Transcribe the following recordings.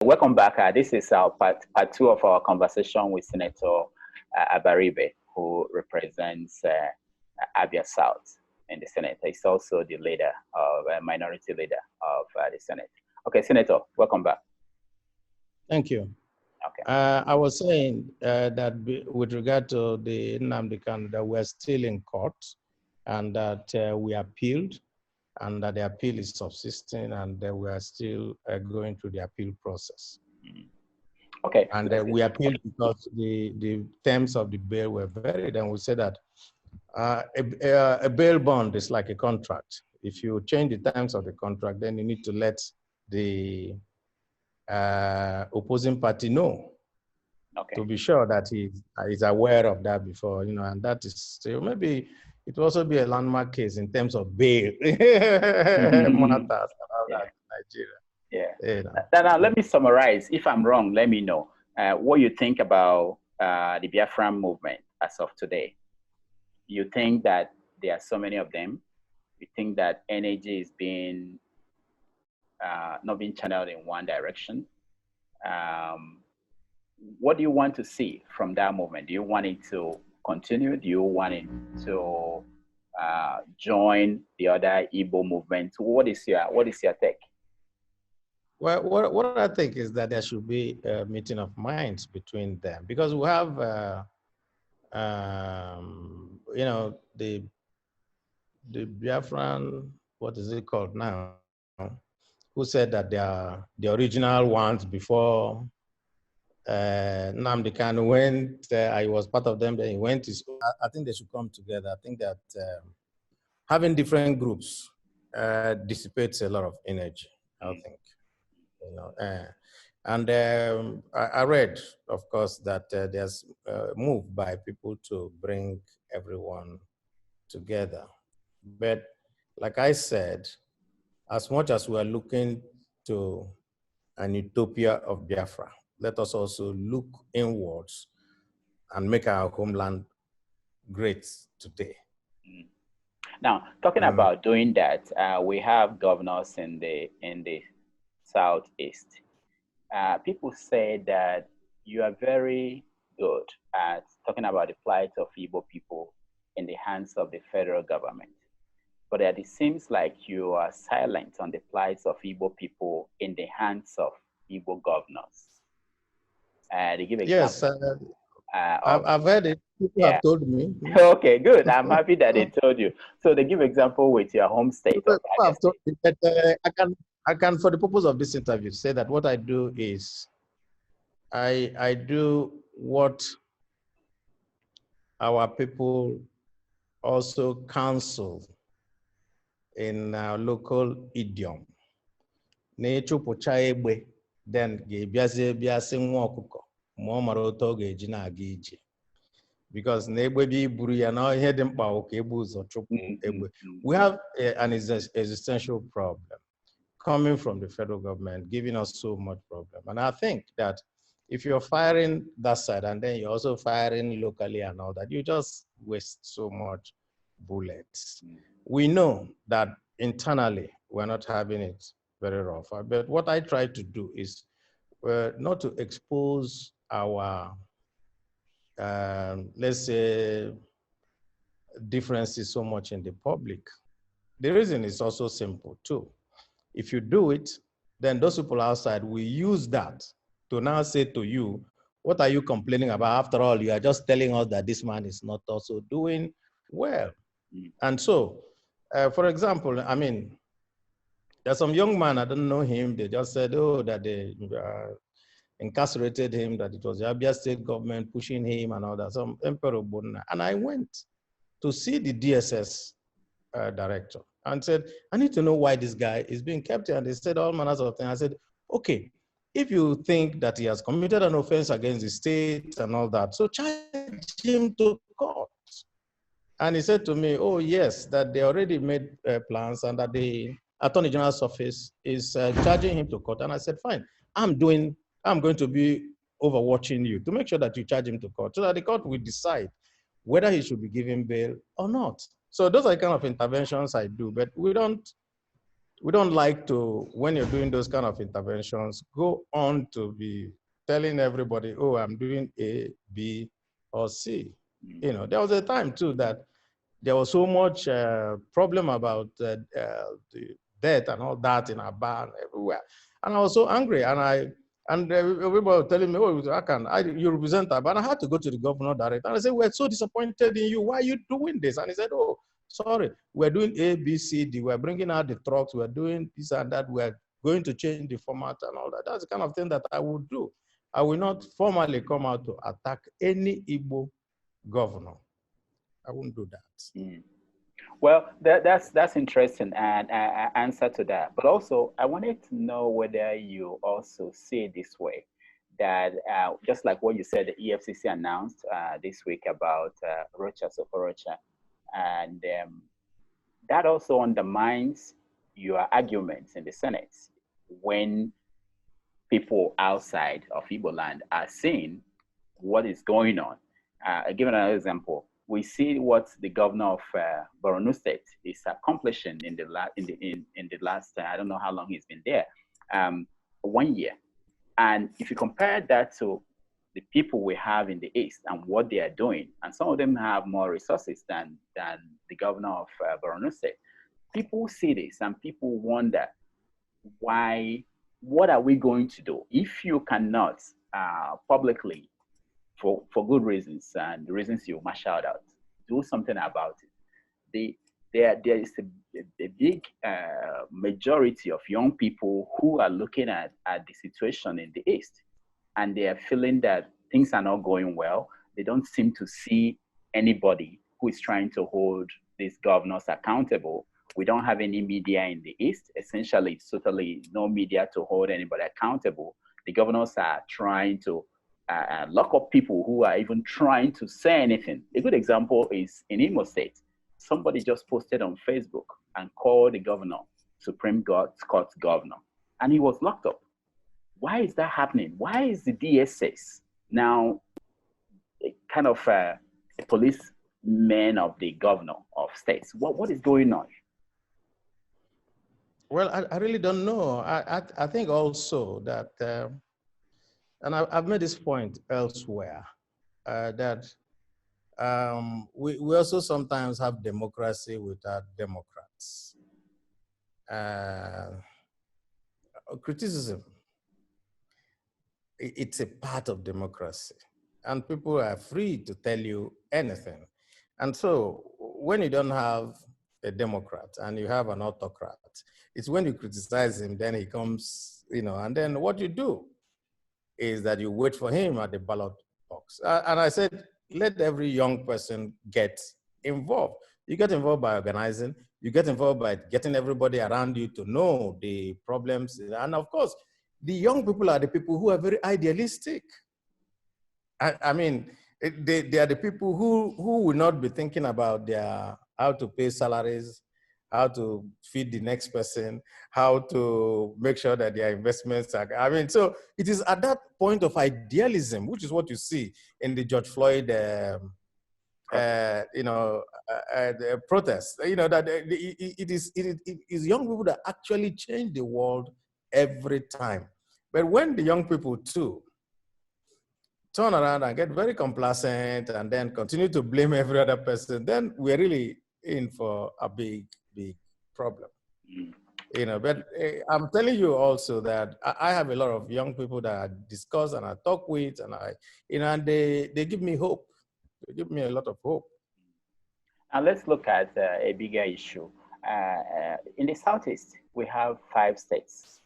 welcome back. This is our part two of our conversation with Senator Abaribe, who represents Abia South in the Senate. He's also the leader of minority leader of the Senate. Okay, Senator, welcome back. Thank you. Okay. I was saying that with regard to the Nnamdi Kanu, that we're still in court and that we appealed and that the appeal is subsisting and that we are still going through the appeal process. Okay. And we appealed because the terms of the bail were varied, and we said that a bail bond is like a contract. If you change the terms of the contract, then you need to let the opposing party know, to be sure that he is aware of that before, and that is still maybe it will also be a landmark case in terms of bail. Nigeria. Yeah. Now, let me summarize. If I'm wrong, let me know what you think about the Biafran movement as of today. You think that there are so many of them? You think that energy is being not being channeled in one direction? What do you want to see from that movement? Do you want it to continue? Do you want it to join the other Igbo movement? What is your take? Well, what I think is that there should be a meeting of minds between them, because we have, the Biafran, what is it called now, who said that they are the original ones before Nnamdi Kanu went. I was part of them. Then he went. I think they should come together. I think that having different groups dissipates a lot of energy, I think. I read, of course, that there's a move by people to bring everyone together. But like I said, as much as we are looking to an utopia of Biafra, let us also look inwards and make our homeland great today. Now, talking about doing that, we have governors in the Southeast. People say that you are very good at talking about the plight of Igbo people in the hands of the federal government. But it seems like you are silent on the plight of Igbo people in the hands of Igbo governors. They give examples. Yes, I've heard it. People have told me. Okay, good. I'm happy that they told you. So they give example with your home state. I've told me, but I can, for the purpose of this interview, say that what I do is I do what our people also counsel in our local idiom. Nature pocha egbe, then biase nwa ọkụkọ ma ọ mara otu ọ ga-eji na-aga ije. Because n'egbe bi buru ya na ihe dị mkpa ka egbe ụzọ chụpụ egbe. We have an existential problem coming from the federal government, giving us so much problem. And I think that if you're firing that side and then you're also firing locally and all that, you just waste so much bullets. We know that internally we're not having it very rough. But what I try to do is not to expose our, let's say, differences so much in the public. The reason is also simple too. If you do it, then those people outside will use that to now say to you, what are you complaining about? After all, you are just telling us that this man is not also doing well. And so, for example, I mean, there's some young man, I don't know him, they just said, oh, that they incarcerated him, that it was the Abia State government pushing him and all that, some Emperor Bona. And I went to see the DSS director and said, I need to know why this guy is being kept here. And they said all manners of things. I said, okay, if you think that he has committed an offense against the state and all that, so charge him to court. And he said to me, oh yes, that they already made plans and that the Attorney General's office is charging him to court. And I said, fine, I'm going to be overwatching you to make sure that you charge him to court so that the court will decide whether he should be given bail or not. So those are the kind of interventions I do, but we don't we don't like to, when you're doing those kind of interventions, go on to be telling everybody, oh, I'm doing A, B, or C. You know, there was a time too that there was so much problem about the death and all that in Aba and everywhere. And I was so angry, and everybody was telling me, oh, you represent Aba. And I had to go to the governor direct. And I said, we're so disappointed in you. Why are you doing this? And he said, oh, sorry, we're doing A, B, C, D. We're bringing out the trucks. We're doing this and that. We're going to change the format and all that. That's the kind of thing that I would do. I will not formally come out to attack any Igbo governor. I wouldn't do that. Mm. Well, that's interesting and answer to that. But also, I wanted to know whether you also see it this way, that just like what you said, the EFCC announced this week about Rochas Okorocha, and that also undermines your arguments in the Senate when people outside of Igbo land are seeing what is going on. I'll give another example. We see what the governor of Imo State is accomplishing in the last I don't know how long he's been there, 1 year. And if you compare that to the people we have in the East and what they are doing, and some of them have more resources than the governor of Imo State, people see this and people wonder why. What are we going to do if you cannot publicly, for good reasons and the reasons you marshaled out, do something about it? There is a big majority of young people who are looking at the situation in the East, and they are feeling that things are not going well. They don't seem to see anybody who is trying to hold these governors accountable. We don't have any media in the East. Essentially, it's totally no media to hold anybody accountable. The governors are trying to lock up people who are even trying to say anything. A good example is in Imo State. Somebody just posted on Facebook and called the governor, Supreme Court governor, and he was locked up. Why is that happening? Why is the DSS now kind of a policeman of the governor of states? What is going on? Well, I really don't know. I think also that, and I've made this point elsewhere, that we also sometimes have democracy without Democrats. Criticism, it's a part of democracy, and people are free to tell you anything. And so when you don't have a Democrat and you have an autocrat, it's when you criticize him, then he comes, you know, and then what you do is that you wait for him at the ballot box. And I said, let every young person get involved. You get involved by organizing, you get involved by getting everybody around you to know the problems. And of course, the young people are the people who are very idealistic. I mean, they are the people who will not be thinking about how to pay salaries, how to feed the next person, how to make sure that their investments are, I mean, so it is at that point of idealism, which is what you see in the George Floyd, the protests, you know, that it is young people that actually change the world every time. But when the young people too turn around and get very complacent and then continue to blame every other person, then we're really in for a big problem. You know, but I'm telling you also that I have a lot of young people that I discuss and I talk with, and and they give me hope. They give me a lot of hope. Now let's look at a bigger issue. In the Southeast, we have 5 states.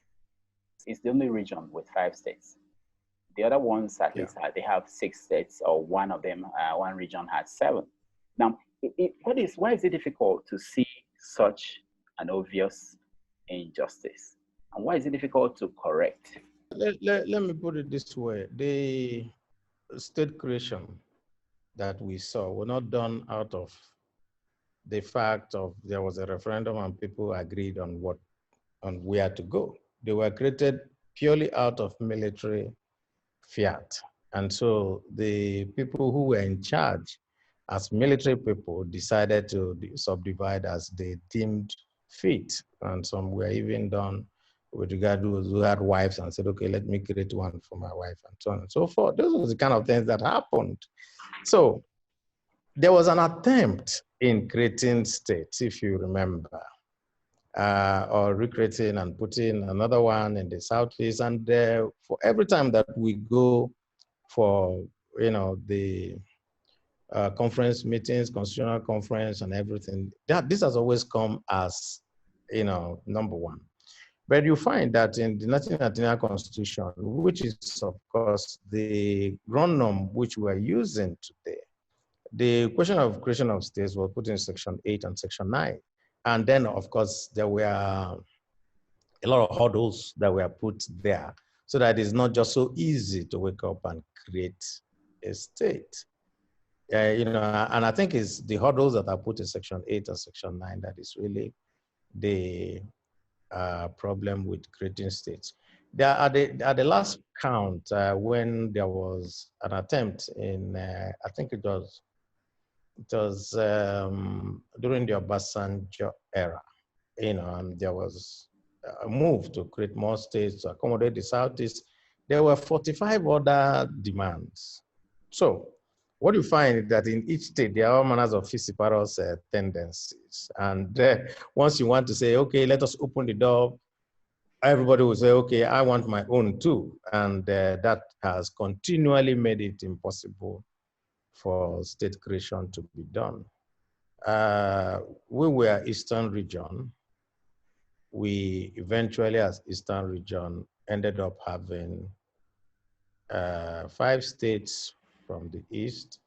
It's the only region with 5 states. The other ones, at least, they have 6 states, or one of them, one region has 7. Now, why is it difficult to see such an obvious injustice? And why is it difficult to correct? Let me put it this way. The state creation that we saw were not done out of the fact of there was a referendum and people agreed on where to go. They were created purely out of military fiat. And so the people who were in charge as military people decided to subdivide as they deemed fit. And some were even done with regard to those who had wives and said, okay, let me create one for my wife, and so on and so forth. Those were the kind of things that happened. So there was an attempt in creating states, if you remember, or recreating and putting another one in the Southeast. And for every time that we go for, the conference meetings, constitutional conference and everything, this has always come as, number one. But you find that in the 1999 Constitution, which is, of course, the ground norm which we are using today, the question of creation of states was put in Section 8 and Section 9. And then, of course, there were a lot of hurdles that were put there so that it's not just so easy to wake up and create a state. And I think it's the hurdles that are put in Section 8 and Section 9 that is really the problem with creating states. At the last count, when there was an attempt in, I think it was during the Obasanjo era, and there was a move to create more states to accommodate the Southeast. There were 45 other demands. So what you find is that in each state, there are all manners of fissiparous tendencies. And once you want to say, okay, let us open the door, everybody will say, okay, I want my own too. And that has continually made it impossible for state creation to be done. We were Eastern region. We eventually, as Eastern region, ended up having 5 states from the East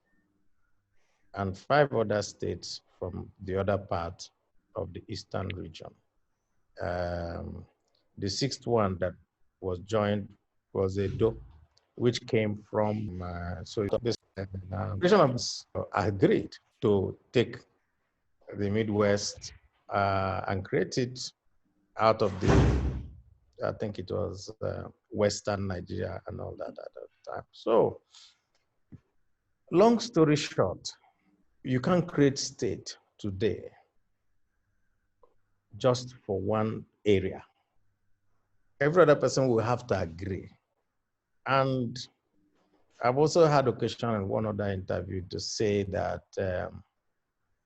and 5 other states from the other part of the Eastern region. The 6th one that was joined was Edo, which came from, so this agreed to take the Midwest and create it out of the, I think it was Western Nigeria and all that at that time. So, long story short, you can't create state today just for one area. Every other person will have to agree. And I've also had occasion in one other interview to say that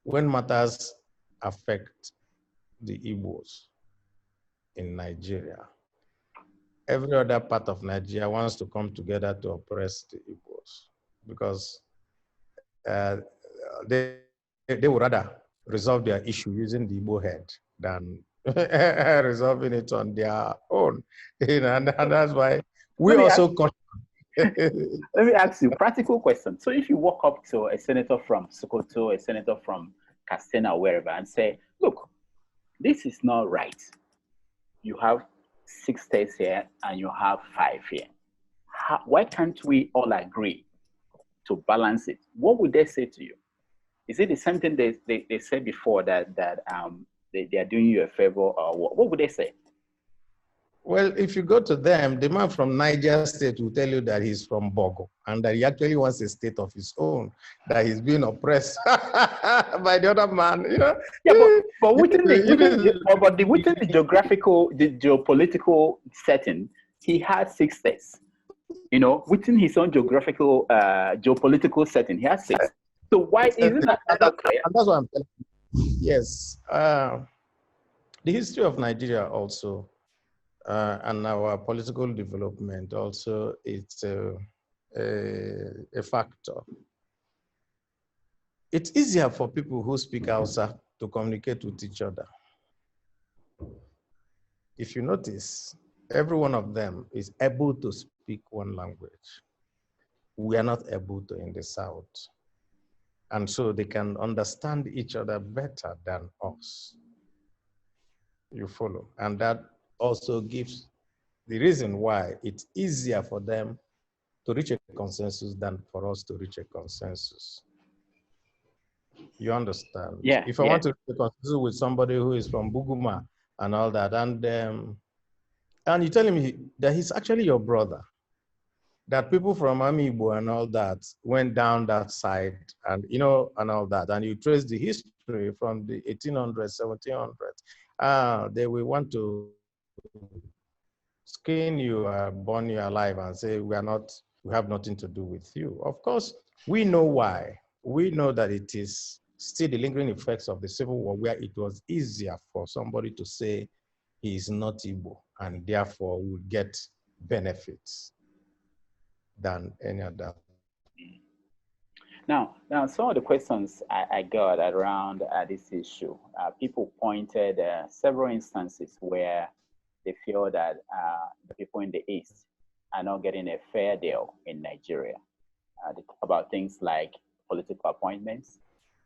when matters affect the Igbos in Nigeria, every other part of Nigeria wants to come together to oppress the Igbos because they would rather resolve their issue using the Igbo head than resolving it on their own. And that's why we also... Let me ask you a practical question. So if you walk up to a senator from Sokoto, a senator from Katsina, or wherever, and say, look, this is not right. You have 6 states here and you have 5 here. Why can't we all agree to balance it? What would they say to you? Is it the same thing they said before that they are doing you a favor, or what would they say? Well, if you go to them, the man from Niger State will tell you that he's from Bogo and that he actually wants a state of his own, that he's being oppressed by the other man, Yeah, but within the geographical, the geopolitical setting, he had 6 states. Within his own geographical, geopolitical setting, he has 6. So why isn't that clear? And that's what I'm telling you. Yes. The history of Nigeria also, and our political development also, it's a factor. It's easier for people who speak Hausa to communicate with each other. If you notice, every one of them is able to speak one language. We are not able to in the South. And so they can understand each other better than us. You follow? And that also gives the reason why it's easier for them to reach a consensus than for us to reach a consensus. You understand? Yeah. If I want to reach a consensus with somebody who is from Buguma and all that, and you're telling me that he's actually your brother, that people from Amiibo and all that went down that side and, and all that, and you trace the history from the 1800s, 1700s, They will want to skin you, burn you alive, and say we have nothing to do with you. Of course, we know why. We know that it is still the lingering effects of the Civil War, where it was easier for somebody to say he is not Igbo and therefore will get benefits than any other. Now, some of the questions I got around this issue, people pointed several instances where they feel that the people in the East are not getting a fair deal in Nigeria. They talk about things like political appointments,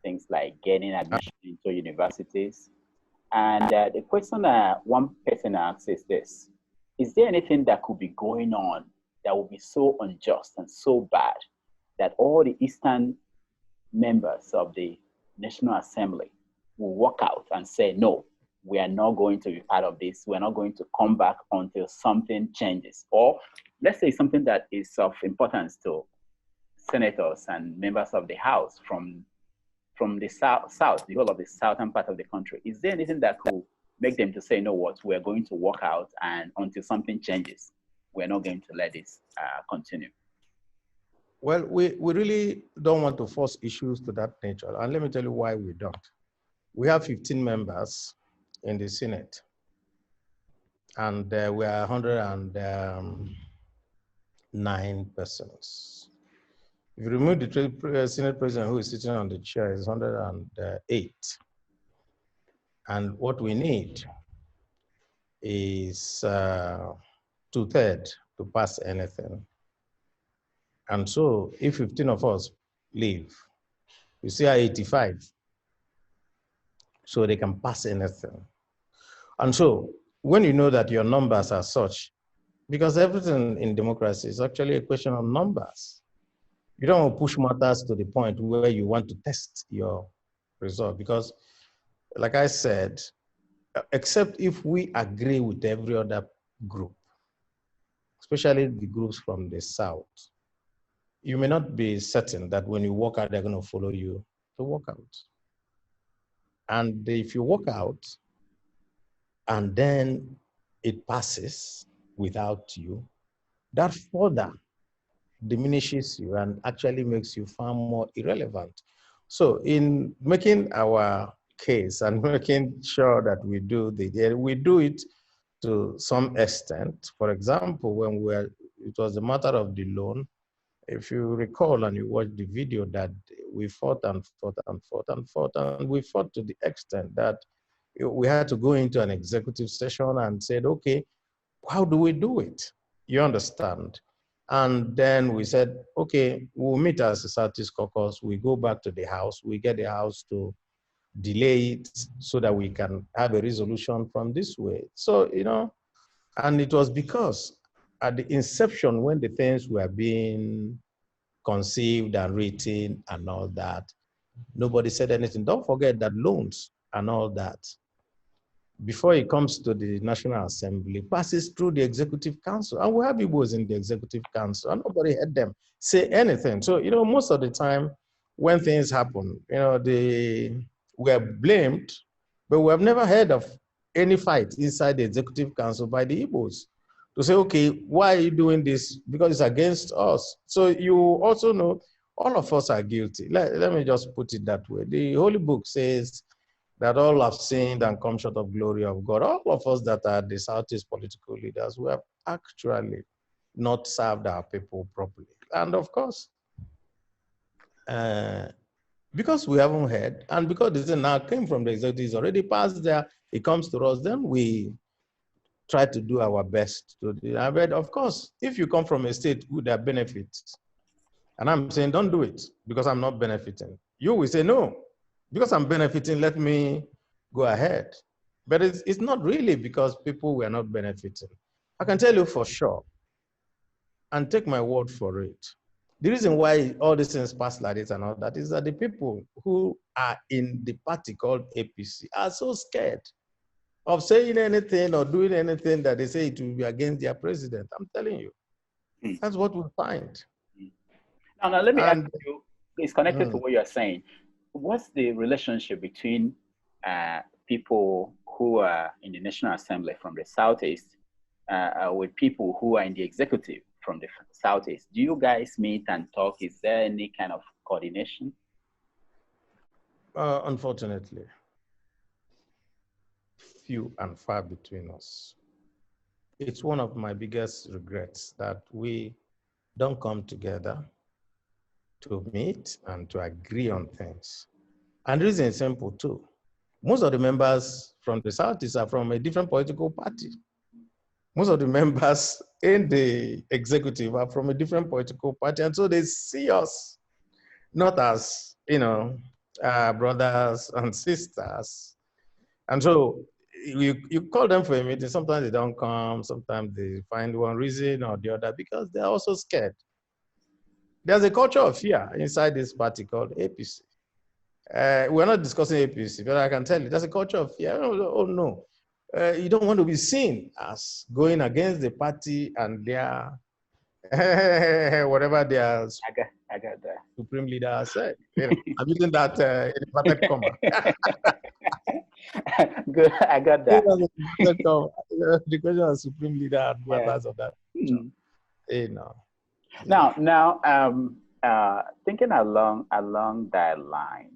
things like getting admission into universities. And the question one person asks is this: is there anything that could be going on that would be so unjust and so bad that all the Eastern members of the National Assembly will walk out and say, no, we are not going to be part of this. We're not going to come back until something changes? Or let's say something that is of importance to senators and members of the House from the south, the whole of the southern part of the country. Is there anything that could make them to say, you know what, we're going to walk out, and until something changes, we're not going to let this continue? Well, we really don't want to force issues to that nature. And let me tell you why we don't. We have 15 members in the Senate, and we are 109 persons. If you remove the Senate president who is sitting on the chair, is 108. And what we need is 2/3 to pass anything. And so if 15 of us leave, we still are 85. So they can pass anything. And so when you know that your numbers are such, because everything in democracy is actually a question of numbers. You don't want to push matters to the point where you want to test your result, because like I said, except if we agree with every other group, especially the groups from the South, you may not be certain that when you walk out, they're going to follow you to walk out. And if you walk out and then it passes without you, that further diminishes you and actually makes you far more irrelevant. So in making our case and making sure that we do it to some extent. For example, when it was a matter of the loan, if you recall and you watch the video, that we fought and fought and fought and fought, and we fought to the extent that we had to go into an executive session and said, okay, how do we do it? You understand? And then we said, okay, we'll meet as a Southeast caucus. We go back to the House. We get the House to delay it so that we can have a resolution from this way. So, and it was because at the inception, when the things were being conceived and written and all that, nobody said anything. Don't forget that loans and all that, before it comes to the National Assembly, passes through the Executive Council. And we have Igbos in the Executive Council, and nobody heard them say anything. So, most of the time when things happen, we are blamed, but we have never heard of any fight inside the Executive Council by the Igbos to say, okay, why are you doing this? Because it's against us. So you also know all of us are guilty. Let me just put it that way. The Holy Book says that all have sinned and come short of glory of God. All of us that are the Southeast political leaders, we have actually not served our people properly. And of course, because we haven't heard, and because this now came from the executive, it's already passed there, it comes to us, then we try to do our best to do that. But of course, if you come from a state with their benefits, and I'm saying don't do it because I'm not benefiting, you will say no, because I'm benefiting, let me go ahead. But it's not really because people were not benefiting. I can tell you for sure, and take my word for it, the reason why all these things pass like this and all that is that the people who are in the party called APC are so scared of saying anything or doing anything that they say it will be against their president. I'm telling you, that's what we find. Now let me ask you, it's connected to what you're saying. What's the relationship between people who are in the National Assembly from the Southeast with people who are in the executive from the Southeast. Do you guys meet and talk? Is there any kind of coordination? Unfortunately, few and far between us. It's one of my biggest regrets that we don't come together to meet and to agree on things. And the reason is simple too. Most of the members from the Southeast are from a different political party. Most of the members in the executive are from a different political party. And so they see us not as, brothers and sisters. And so you call them for a meeting. Sometimes they don't come. Sometimes they find one reason or the other because they're also scared. There's a culture of fear inside this party called APC. We're not discussing APC, but I can tell you there's a culture of fear. Oh no, you don't want to be seen as going against the party and their whatever their I got that. supreme leader said. I'm using that in inverted comma. Good, I got that. The question of supreme leader and matters of that. Now, thinking along that line,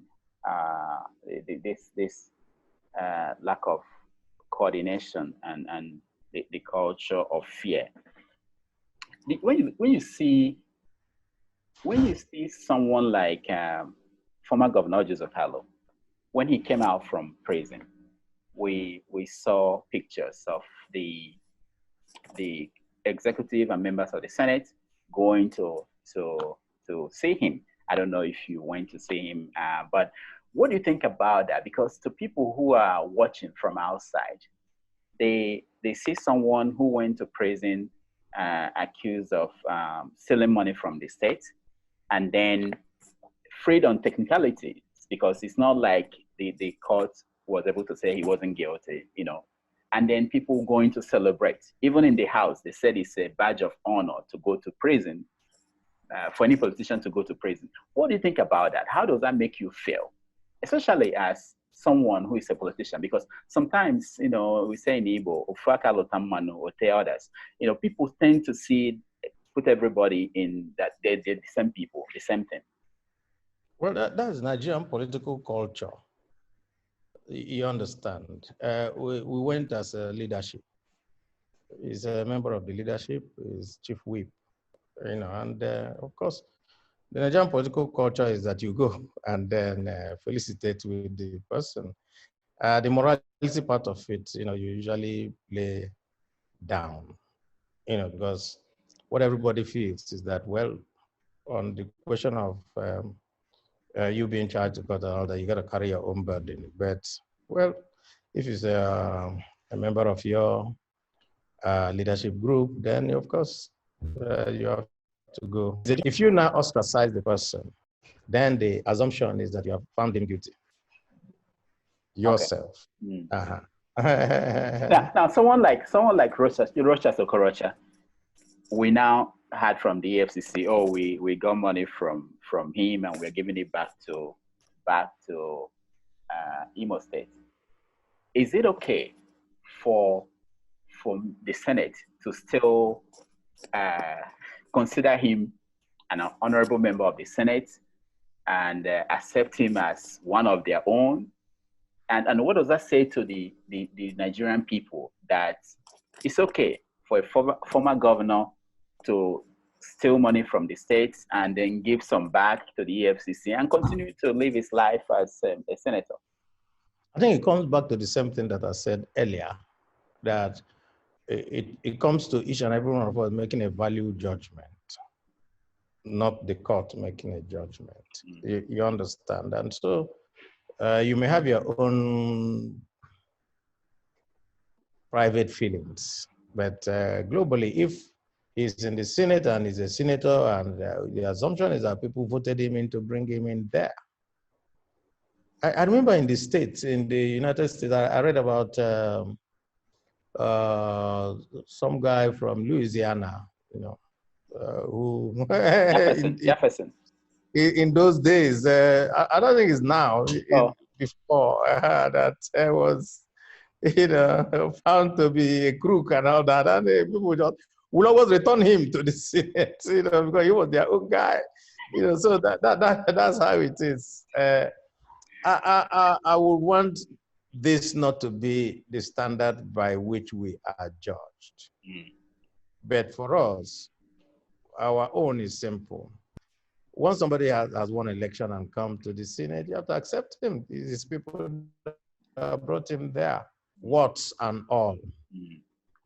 this lack of coordination and the culture of fear. When you see someone like former Governor Orji Uzo Kalu, when he came out from prison, we saw pictures of the executive and members of the Senate going to see him. I don't know if you went to see him, but what do you think about that? Because to people who are watching from outside, they see someone who went to prison accused of stealing money from the state, and then freed on technicalities, because it's not like the court was able to say he wasn't guilty, and then people going to celebrate. Even in the House, they said it's a badge of honor to go to prison, for any politician to go to prison. What do you think about that? How does that make you feel? Especially as someone who is a politician, because sometimes, we say in Igbo, or others, people tend to put everybody in that they're the same people, the same thing. Well, that's Nigerian political culture. You understand. We went as a leadership. He's a member of the leadership, he's chief whip, and of course, the Nigerian political culture is that you go and then felicitate with the person. The morality part of it, you usually lay down, because what everybody feels is that, well, on the question of you being charged with all that, you got to carry your own burden. But, well, if it's a member of your leadership group, then of course you have to go. If you now ostracize the person, then the assumption is that you have found him guilty yourself. Okay. Now, someone like Rochas Okorocha, we now had from the EFCC, we got money from him and we're giving it back to Imo State. Is it okay for the Senate to still consider him an honorable member of the Senate and accept him as one of their own? And what does that say to the Nigerian people, that it's okay for a former governor to steal money from the states and then give some back to the EFCC and continue to live his life as a senator? I think it comes back to the same thing that I said earlier, that it comes to each and every one of us making a value judgment, not the court making a judgment. You understand? And so you may have your own private feelings, but globally, if he's in the Senate and he's a senator, and the assumption is that people voted him in to bring him in there. I remember in the States, in the United States, I read about some guy from Louisiana, who Jefferson. In those days, I don't think it's now. Before that was found to be a crook and all that, and people just will always return him to the Senate, because he was their own guy, so that's how it is. I would want this not to be the standard by which we are judged. But for us, our own is simple. Once somebody has won an election and come to the Senate, you have to accept him. These people brought him there, warts and all.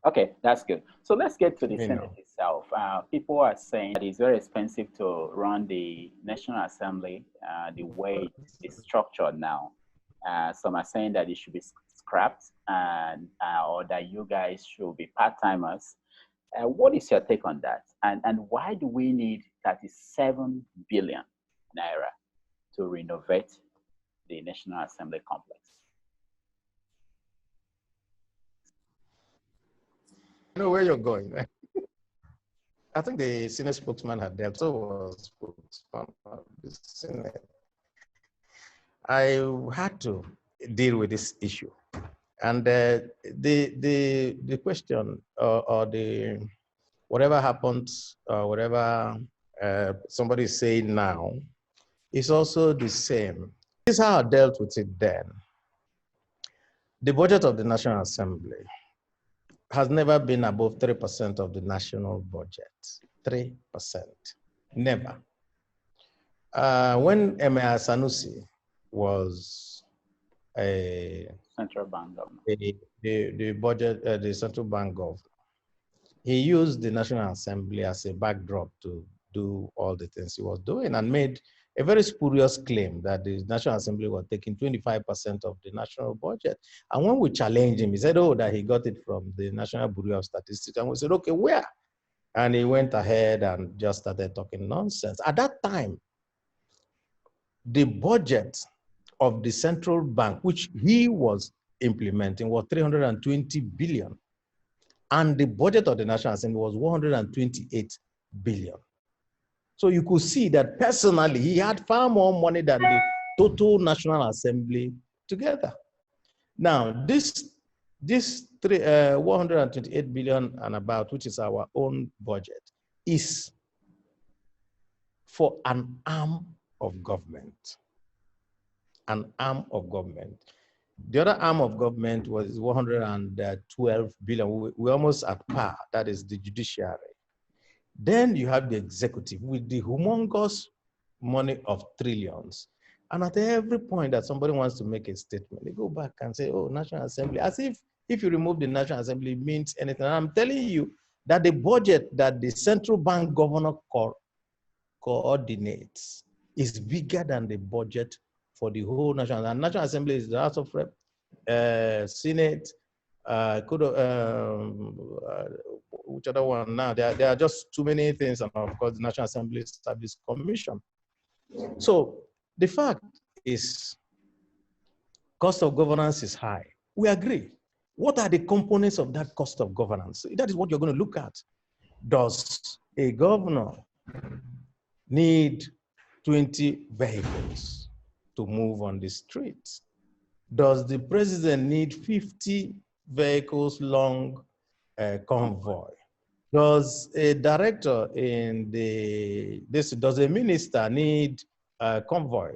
Okay, that's good. So let's get to the Senate itself. People are saying that it's very expensive to run the National Assembly the way it's structured now. Some are saying that it should be scrapped, and or that you guys should be part-timers. What is your take on that? And why do we need 37 billion naira to renovate the National Assembly complex? I know where you're going. I think the Senate spokesman had dealt, so was spokesman of the Senate. I had to deal with this issue. And the question or the whatever happens, whatever somebody is saying now, is also the same. This is how I dealt with it then. The budget of the National Assembly has never been above 3% of the national budget. 3%. Never. When Emir Sanusi was a central bank governor, the central bank governor, he used the National Assembly as a backdrop to do all the things he was doing, and made a very spurious claim that the National Assembly was taking 25% of the national budget. And when we challenged him, he said, oh, that he got it from the National Bureau of Statistics. And we said, okay, where? And he went ahead and just started talking nonsense. At that time, the budget of the central bank, which he was implementing, was 320 billion. And the budget of the National Assembly was 128 billion. So you could see that personally, he had far more money than the total National Assembly together. Now, this 128 billion and about, which is our own budget, is for an arm of government. An arm of government. The other arm of government was 112 billion. We're almost at par. That is the judiciary. Then you have the executive with the humongous money of trillions. And at every point that somebody wants to make a statement, they go back and say, oh, National Assembly, as if you remove the National Assembly means anything. And I'm telling you that the budget that the central bank governor coordinates is bigger than the budget for the whole National. And National Assembly is the House of Rep, Senate, which other one now? There are just too many things, and of course, the National Assembly Service Commission. So the fact is, cost of governance is high. We agree. What are the components of that cost of governance? That is what you're going to look at. Does a governor need 20 vehicles to move on the streets? Does the president need 50 vehicles long convoy? Does a director in does a minister need a convoy?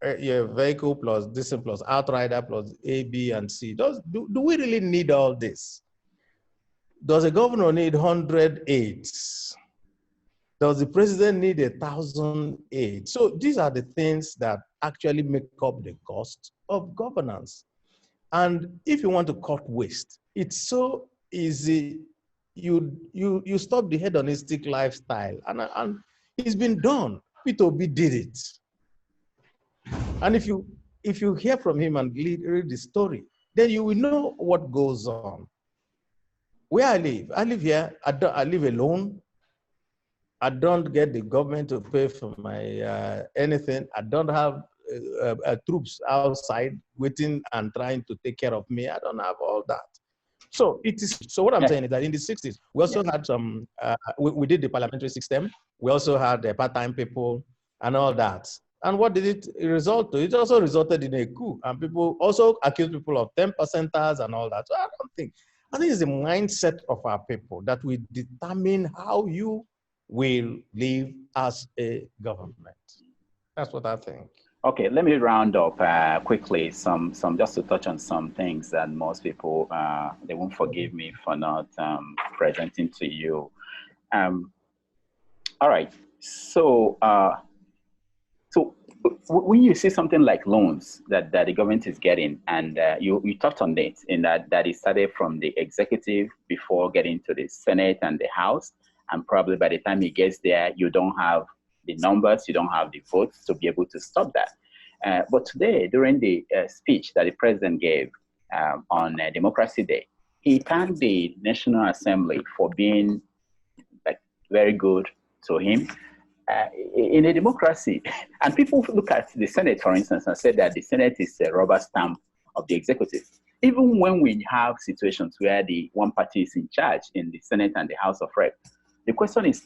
A vehicle plus this plus outrider plus A, B, and C. Do we really need all this? Does a governor need 100 aides? Does the president need 1,000 aides? So these are the things that actually make up the cost of governance. And if you want to cut waste, it's so easy. You stop the hedonistic lifestyle, and it's been done. Peter Obi did it. And if you hear from him and read the story, then you will know what goes on. Where I live here. I live alone. I don't get the government to pay for my anything. I don't have troops outside waiting and trying to take care of me. I don't have all that. So it is. So what I'm saying is that in the 60s, we also had some. We did the parliamentary system. We also had part-time people and all that. And what did it result to? It also resulted in a coup, and people also accused people of 10%ers and all that. So I think it's the mindset of our people that will determine how you will live as a government. That's what I think. Okay, let me round up quickly. Some just to touch on some things that most people they won't forgive me for not presenting to you. All right. So so when you see something like loans that the government is getting, and you touched on it in that it started from the executive before getting to the Senate and the House, and probably by the time it gets there, you don't have the numbers, you don't have the votes to be able to stop that. But today, during the speech that the president gave on Democracy Day, he thanked the National Assembly for being like very good to him. In a democracy, and people look at the Senate, for instance, and say that the Senate is a rubber stamp of the executive. Even when we have situations where the one party is in charge in the Senate and the House of Rep, the question is,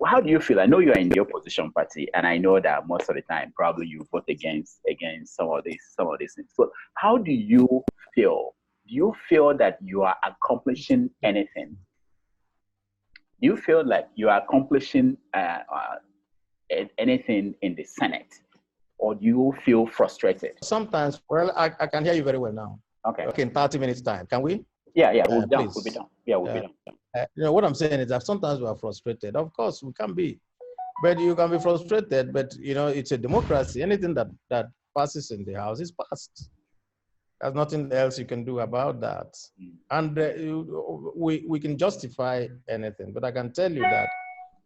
how do you feel? I know you are in the opposition party, and I know that most of the time probably you vote against some of these things. So how do you feel? Do you feel that you are accomplishing anything? Do you feel like you are accomplishing anything in the Senate, or do you feel frustrated? Sometimes, well, I can hear you very well now. Okay. Okay, in 30 minutes time, can we? Yeah, we'll be done. We'll be done. Yeah, we'll be done. What I'm saying is that sometimes we are frustrated. Of course, we can be, but you can be frustrated. But it's a democracy. Anything that passes in the House is passed. There's nothing else you can do about that. And we can justify anything, but I can tell you that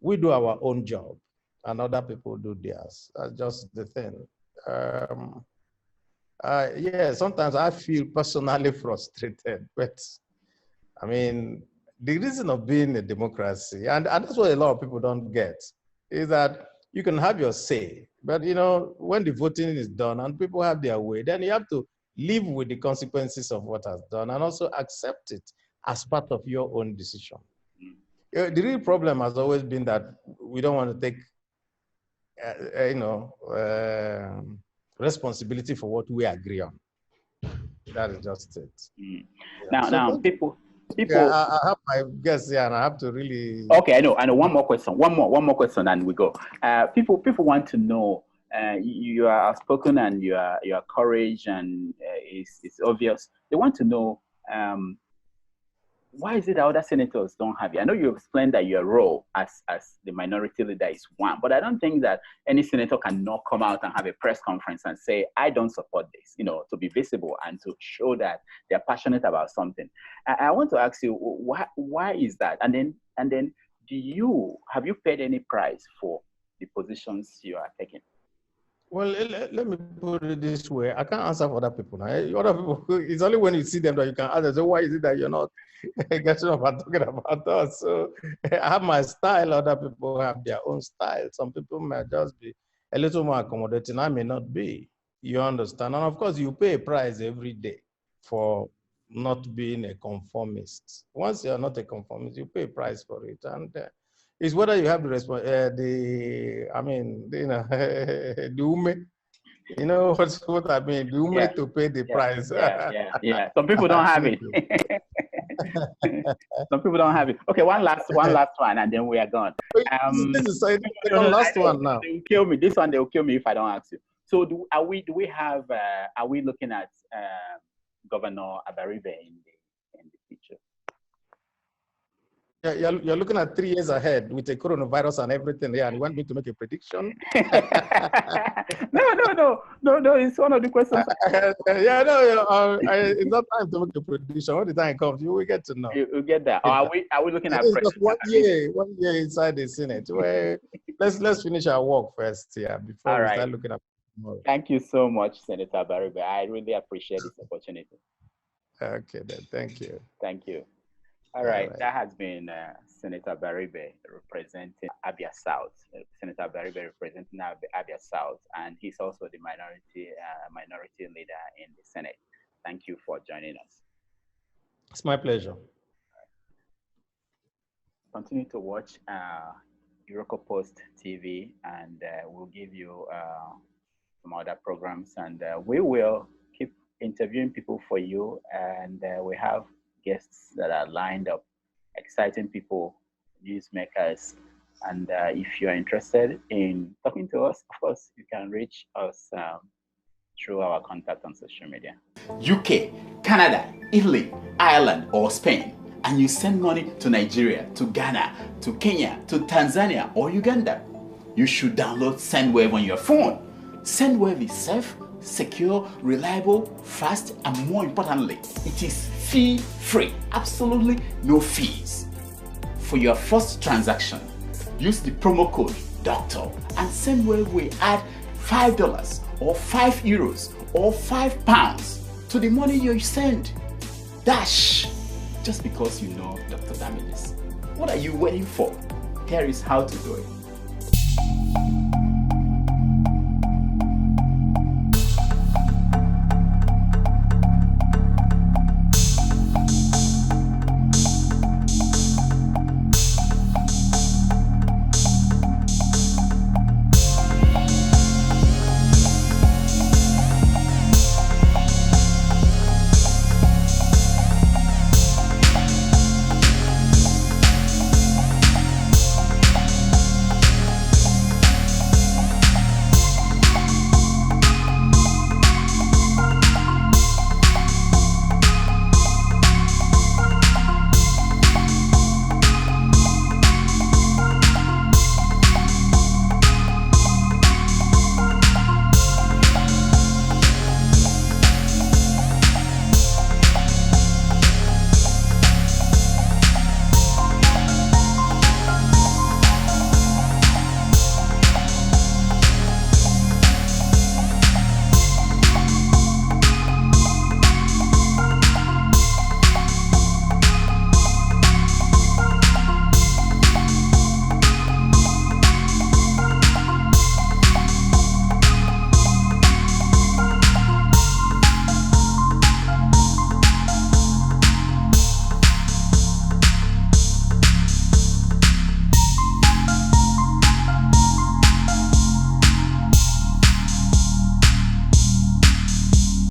we do our own job and other people do theirs. That's just the thing. Yeah, sometimes I feel personally frustrated, but I mean, the reason of being a democracy, and that's what a lot of people don't get, is that you can have your say, but when the voting is done and people have their way, then you have to live with the consequences of what has done and also accept it as part of your own decision. The real problem has always been that we don't want to take responsibility for what we agree on. That is just it. Now, people. Yeah, I have my guess here, and I have to really. Okay, I know. One more question. One more question, and we go. People want to know. You are outspoken, and your courage, and it's obvious. They want to know. Why is it that other senators don't have it? I know you explained that your role as the minority leader is one, but I don't think that any senator cannot come out and have a press conference and say, I don't support this, to be visible and to show that they're passionate about something. I want to ask you, why is that? And then have you paid any price for the positions you are taking? Well, let me put it this way. I can't answer for other people. Now. Other people, it's only when you see them that you can answer. So why is it that you're not getting up and talking about us? So I have my style. Other people have their own style. Some people might just be a little more accommodating. I may not be. You understand? And of course, you pay a price every day for not being a conformist. Once you're not a conformist, you pay a price for it. And it's whether you have the what I mean, the ume to pay the price. Yeah. Some people don't have it. Some people don't have it. Okay, one last one, and then we are gone. This is the last one now. They will kill me. This one, they will kill me if I don't ask you. So, are we looking at Governor Abaribe in the future? Yeah, you're looking at 3 years ahead with the coronavirus and everything here, and you want me to make a prediction? No. It's one of the questions. It's not time to make a prediction. When the time comes, you will get to know. You get that. Or are we looking at just 1 year inside the Senate? Well, let's finish our work first here before we start looking at tomorrow. Thank you so much, Senator Abaribe. I really appreciate this opportunity. Okay, then. Thank you. Thank you. All right. That has been Senator Abaribe representing Abia South. Senator Abaribe representing Abia South, and he's also the minority leader in the Senate. Thank you for joining us. It's my pleasure. Continue to watch Irokopost TV, and we'll give you some other programs, and we will keep interviewing people for you, and we have guests that are lined up, exciting people, newsmakers, and if you're interested in talking to us, of course, you can reach us through our contact on social media. UK, Canada, Italy, Ireland, or Spain, and you send money to Nigeria, to Ghana, to Kenya, to Tanzania, or Uganda, you should download SendWave on your phone. SendWave is safe, secure, reliable, fast, and more importantly, it is fee-free. Absolutely no fees. For your first transaction, use the promo code DOCTOR and SendWave will add $5 or €5 or £5 to the money you send. Dash! Just because you know Dr. Damages. What are you waiting for? Here is how to do it.